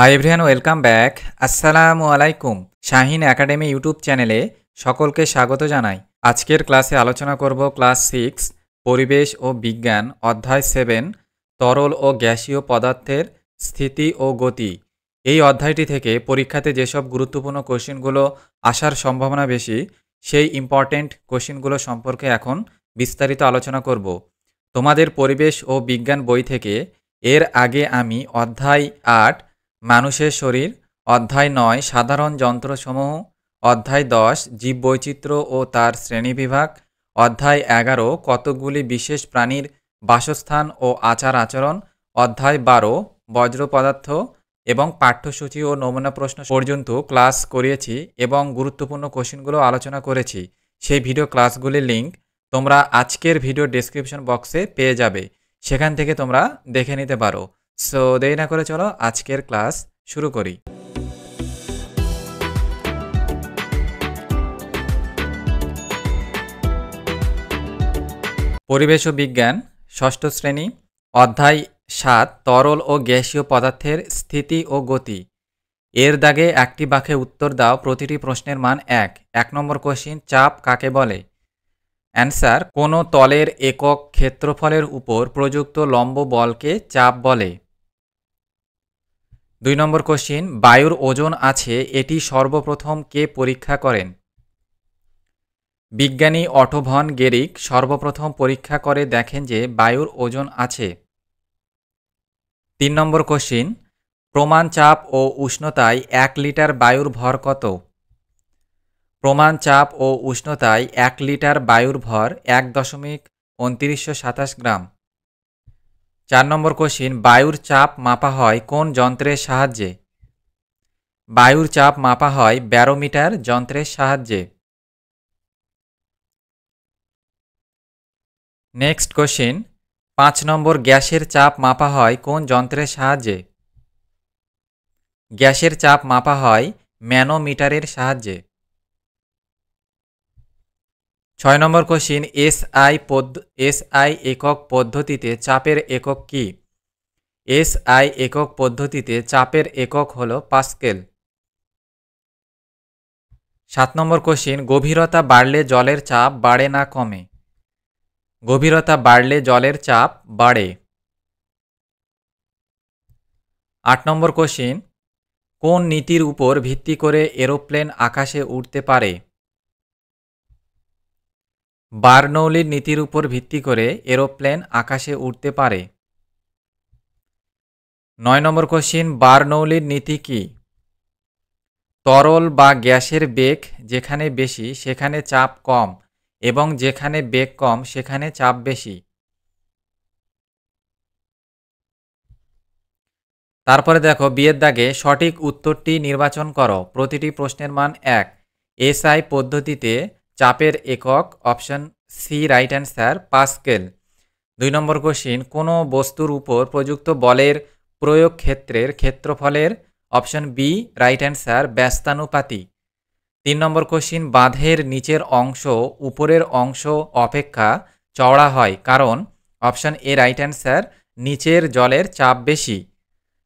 Hi everyone, welcome back. আসসালামু আলাইকুম। Shahin academy YouTube চ্যানেলে সকলকে স্বাগত জানাই। আজকের ক্লাসে আলোচনা করব ক্লাস 6 পরিবেশ ও বিজ্ঞান অধ্যায় 7 তরল ও গ্যাসীয় পদার্থের স্থিতি ও গতি। এই অধ্যায়টি থেকে পরীক্ষাতে যেসব গুরুত্বপূর্ণ কোশ্চেনগুলো আসার সম্ভাবনা বেশি, সেই ইম্পর্টেন্ট কোশ্চেনগুলো সম্পর্কে এখন বিস্তারিত আলোচনা করব। তোমাদের পরিবেশ ও বিজ্ঞান বই থেকে এর আগে আমি অধ্যায় 8 মানুষের শরীর, অধ্যায় 9 সাধারণ যন্ত্রসমূহ, অধ্যায় 10 জীববৈচিত্র্য ও তার শ্রেণীবিভাগ, অধ্যায় 11 কতকগুলি বিশেষ প্রাণীর বাসস্থান ও আচার আচরণ, অধ্যায় 12 বজ্র পদার্থ এবং পাঠ্যসূচি ও নমুনা প্রশ্ন পর্যন্ত ক্লাস করিয়েছি এবং গুরুত্বপূর্ণ কোশ্চেনগুলো আলোচনা করেছি। সেই ভিডিও ক্লাসগুলির লিঙ্ক তোমরা আজকের ভিডিও ডেসক্রিপশন বক্সে পেয়ে যাবে, সেখান থেকে তোমরা দেখে নিতে পারো। সো দেরি না করে চলো আজকের ক্লাস শুরু করি। পরিবেশ ও বিজ্ঞান ষষ্ঠ শ্রেণী, অধ্যায় 7 তরল ও গ্যাসীয় পদার্থের স্থিতি ও গতি। এর দাগে একটি বাক্যে উত্তর দাও, প্রতিটি প্রশ্নের মান 1 নম্বর কোশ্চিন, চাপ কাকে বলে? অ্যান্সার, কোনো তলের একক ক্ষেত্রফলের উপর প্রযুক্ত লম্ব বলকে চাপ বলে। 2 নম্বর কোশ্চিন, বায়ুর ওজন আছে, এটি সর্বপ্রথম কে পরীক্ষা করেন? বিজ্ঞানী অটো ভন গেরিক সর্বপ্রথম পরীক্ষা করে দেখেন যে বায়ুর ওজন আছে। 3 নম্বর কোশ্চিন, প্রমাণ চাপ ও উষ্ণতায় 1 লিটার বায়ুর ভর কত? প্রমাণ চাপ ও উষ্ণতায় 1 লিটার বায়ুর ভর 1.2927 গ্রাম। 4 নম্বর কোশ্চিন, বায়ুর চাপ মাপা হয় কোন যন্ত্রের সাহায্যে? বায়ুর চাপ মাপা হয় ব্যারোমিটার যন্ত্রের সাহায্যে। নেক্সট কোশ্চিন, 5 নম্বর, গ্যাসের চাপ মাপা হয় কোন যন্ত্রের সাহায্যে? গ্যাসের চাপ মাপা হয় ম্যানোমিটারের সাহায্যে। 6 নম্বর কোশ্চিন, এসআই একক পদ্ধতিতে চাপের একক কি? এসআই একক পদ্ধতিতে চাপের একক হল পাস্কেল। 7 নম্বর কোশ্চিন, গভীরতা বাড়লে জলের চাপ বাড়ে না কমে? গভীরতা বাড়লে জলের চাপ বাড়ে। 8 নম্বর কোশ্চিন, কোন নীতির উপর ভিত্তি করে এরোপ্লেন আকাশে উড়তে পারে? বার্নৌলির নীতির উপর ভিত্তি করে এরোপ্লেন আকাশে উড়তে পারে। 9 নম্বর কোশ্চিন, বার্নৌলির নীতি কি? তরল বা গ্যাসের বেগ যেখানে বেশি সেখানে চাপ কম এবং যেখানে বেগ কম সেখানে চাপ বেশি। তারপরে দেখো, বিয়ের দাগে সঠিক উত্তরটি নির্বাচন করো। প্রতিটি প্রশ্নের মান 1। এসআই পদ্ধতিতে চাপের একক, option C right answer, pascal. 2 নম্বর কোশ্চিন, কোনো বস্তুর উপর প্রযুক্ত বলের প্রয়োগ ক্ষেত্রের ক্ষেত্রফলের, অপশন বি রাইট অ্যান্সার, ব্যস্তানুপাতি। 3 নম্বর কোশ্চিন, বাঁধের নিচের অংশ উপরের অংশ অপেক্ষা চওড়া হয় কারণ, অপশন এ রাইট অ্যান্সার, নিচের জলের চাপ বেশি।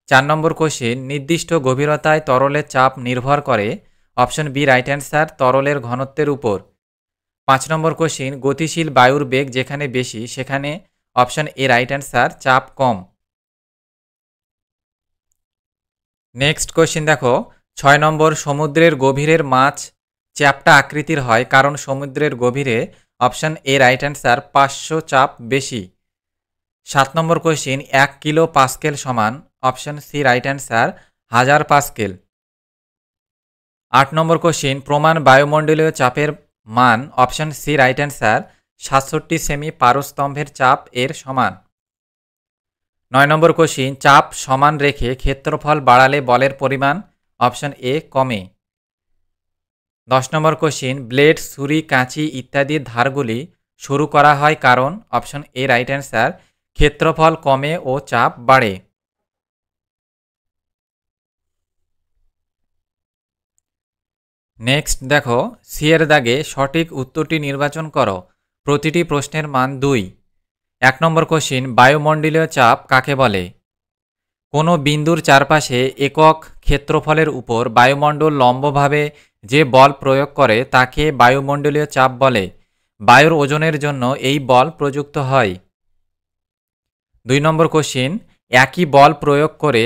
4 নম্বর কোশ্চিন, নির্দিষ্ট গভীরতায় তরলের চাপ নির্ভর করে, অপশন বি রাইট অ্যান্সার, তরলের ঘনত্বের উপর। 5 নম্বর কোশ্চিন, গতিশীল বায়ুর বেগ যেখানে বেশি সেখানে, অপশন এ রাইট অ্যান্সার, চাপ কম। নেক্সট কোশ্চিন দেখো, 6 নম্বর, সমুদ্রের গভীরের মাছ চ্যাপ্টা আকৃতির হয় কারণ সমুদ্রের গভীরে, অপশন এ রাইট অ্যান্সার, 500 চাপ বেশি। 7 নম্বর কোশ্চিন, 1 কিলো পাস্কেল সমান, option C right answer, 1000 pascal. 8 number question, প্রমাণ বায়ুমণ্ডলীয় চাপের মান, অপশন সি রাইট অ্যান্সার, 67 সেমি পারস্তম্ভের চাপ এর সমান। 9 নম্বর কোশ্চিন, চাপ সমান রেখে ক্ষেত্রফল বাড়ালে বলের পরিমাণ, অপশন এ কমে। 10 নম্বর কোশ্চিন, ব্লেড, ছুরি, কাঁচি ইত্যাদির ধারগুলি সরু করা হয় কারণ, অপশন এ রাইট অ্যান্সার, ক্ষেত্রফল কমে ও চাপ বাড়ে। নেক্সট দেখো, সি এর দাগে সঠিক উত্তরটি নির্বাচন করো। প্রতিটি প্রশ্নের মান 2। 1 নম্বর কোশ্চিন, বায়ুমণ্ডলীয় চাপ কাকে বলে? কোনো বিন্দুর চারপাশে একক ক্ষেত্রফলের উপর বায়ুমণ্ডল লম্বভাবে যে বল প্রয়োগ করে তাকে বায়ুমণ্ডলীয় চাপ বলে। বায়ুর ওজনের জন্য এই বল প্রযুক্ত হয়। 2 নম্বর কোশ্চিন, একই বল প্রয়োগ করে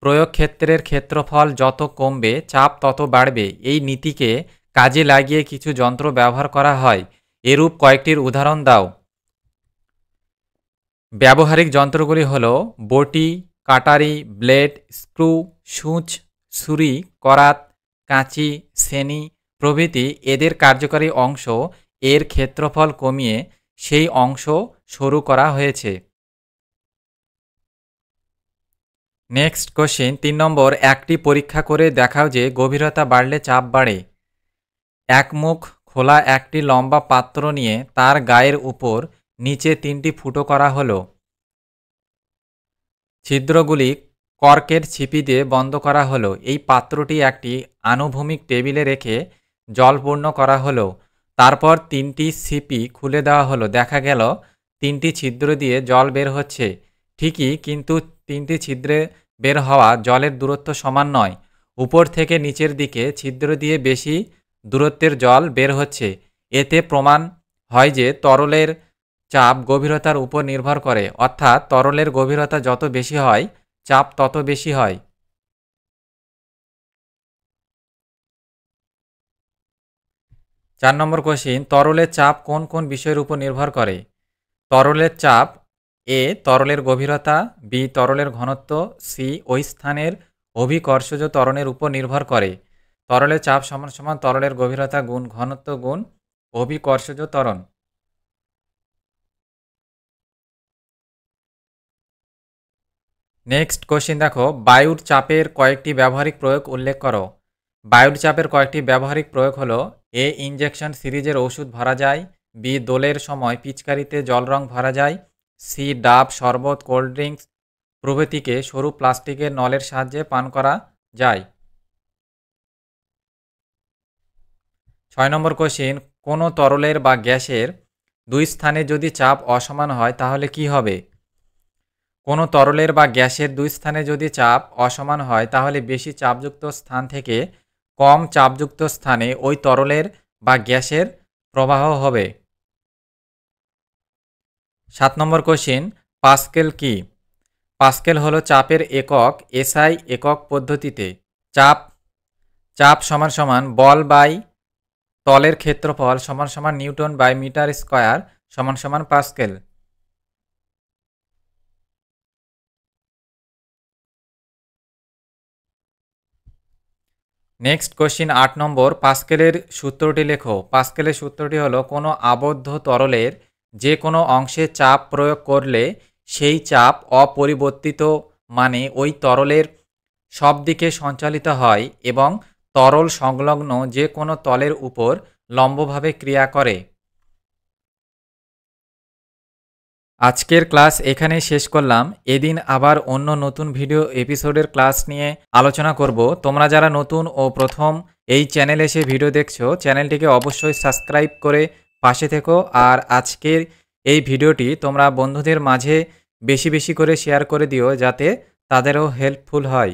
প্রয়োগ ক্ষেত্রের ক্ষেত্রফল যত কমবে চাপ তত বাড়বে, এই নীতিকে কাজে লাগিয়ে কিছু যন্ত্র ব্যবহার করা হয়। এরূপ কয়েকটির উদাহরণ দাও। ব্যবহারিক যন্ত্রগুলি হল বটি, কাটারি, ব্লেড, স্ক্রু, সূচ, ছুরি, করাত, কাঁচি, ছেনি প্রভৃতি। এদের কার্যকারী অংশ এর ক্ষেত্রফল কমিয়ে সেই অংশ সরু করা হয়েছে। নেক্সট কোশ্চেন 3 নম্বর, একটি পরীক্ষা করে দেখাও যে গভীরতা বাড়লে চাপ বাড়ে। এক মুখ খোলা একটি লম্বা পাত্র নিয়ে তার গায়ের উপর নিচে 3টি ফুটো করা হলো। ছিদ্রগুলি কর্কের ছিপি দিয়ে বন্ধ করা হলো। এই পাত্রটি একটি আনুভূমিক টেবিলে রেখে জল পূর্ণ করা হলো। তারপর 3টি ছিপি খুলে দেওয়া হলো। দেখা গেল 3টি ছিদ্র দিয়ে জল বের হচ্ছে ঠিকই, কিন্তু 3টি ছিদ্রে বের হওয়া জলের দূরত্ব সমান নয়। উপর থেকে নিচের দিকে ছিদ্র দিয়ে বেশি দূরত্বের জল বের হচ্ছে। এতে প্রমাণ হয় যে তরলের চাপ গভীরতার উপর নির্ভর করে, অর্থাৎ তরলের গভীরতা যত বেশি হয় চাপ তত বেশি হয়। 4 নম্বর কোশ্চিন, তরলের চাপ কোন কোন বিষয়ের উপর নির্ভর করে? তরলের চাপ এ তরলের গভীরতা, বি তরলের ঘনত্ব, সি ওই স্থানের অভিকর্ষজ ত্বরণের উপর নির্ভর করে। তরলের চাপ সমান সমান তরলের গভীরতা গুণ ঘনত্ব গুণ অভিকর্ষজ ত্বরণ। নেক্সট কোশ্চিন দেখো, বায়ুর চাপের কয়েকটি ব্যবহারিক প্রয়োগ উল্লেখ করো। বায়ুর চাপের কয়েকটি ব্যবহারিক প্রয়োগ হলো: এ ইনজেকশন সিরিজের ওষুধ ভরা যায়, বি দোলের সময় পিচকারিতে জল রং ভরা যায়, সি ডাব, শরবত, কোল্ড ড্রিঙ্কস প্রভৃতিকে সরু প্লাস্টিকের নলের সাহায্যে পান করা যায়। 6 নম্বর কোশ্চিন, কোনো তরলের বা গ্যাসের দুই স্থানে যদি চাপ অসমান হয় তাহলে কি হবে? কোনো তরলের বা গ্যাসের দুই স্থানে যদি চাপ অসমান হয় তাহলে বেশি চাপযুক্ত স্থান থেকে কম চাপযুক্ত স্থানে ওই তরলের বা গ্যাসের প্রবাহ হবে। 7 নম্বর কোশ্চিন, পাস্কেল কি? পাস্কেল হলো চাপের একক। এসআই একক পদ্ধতিতে চাপ চাপ সমান সমান বল বাই তলের ক্ষেত্রফল সমান সমান নিউটন বাই মিটার স্কয়ার সমান সমান পাস্কেল। নেক্সট কোশ্চিন 8 নম্বর, পাস্কেলের সূত্রটি লেখো। পাস্কেলের সূত্রটি হলো কোনো আবদ্ধ তরলের যে কোনো অংশে চাপ প্রয়োগ করলে সেই চাপ অপরিবর্তিত মানে ওই তরলের সব দিকে সঞ্চালিত হয় এবং তরল সংলগ্ন যে কোনো তলের উপর লম্বভাবে ক্রিয়া করে। আজকের ক্লাস এখানেই শেষ করলাম। এদিন আবার অন্য নতুন ভিডিও এপিসোডের ক্লাস নিয়ে আলোচনা করব। তোমরা যারা নতুন ও প্রথম এই চ্যানেলে এসে ভিডিও দেখছো, চ্যানেলটিকে অবশ্যই সাবস্ক্রাইব করে পাশে থেকো। আর আজকের এই ভিডিওটি তোমরা বন্ধুদের মাঝে বেশি বেশি করে শেয়ার করে দিও, যাতে তাদেরও হেল্পফুল হয়।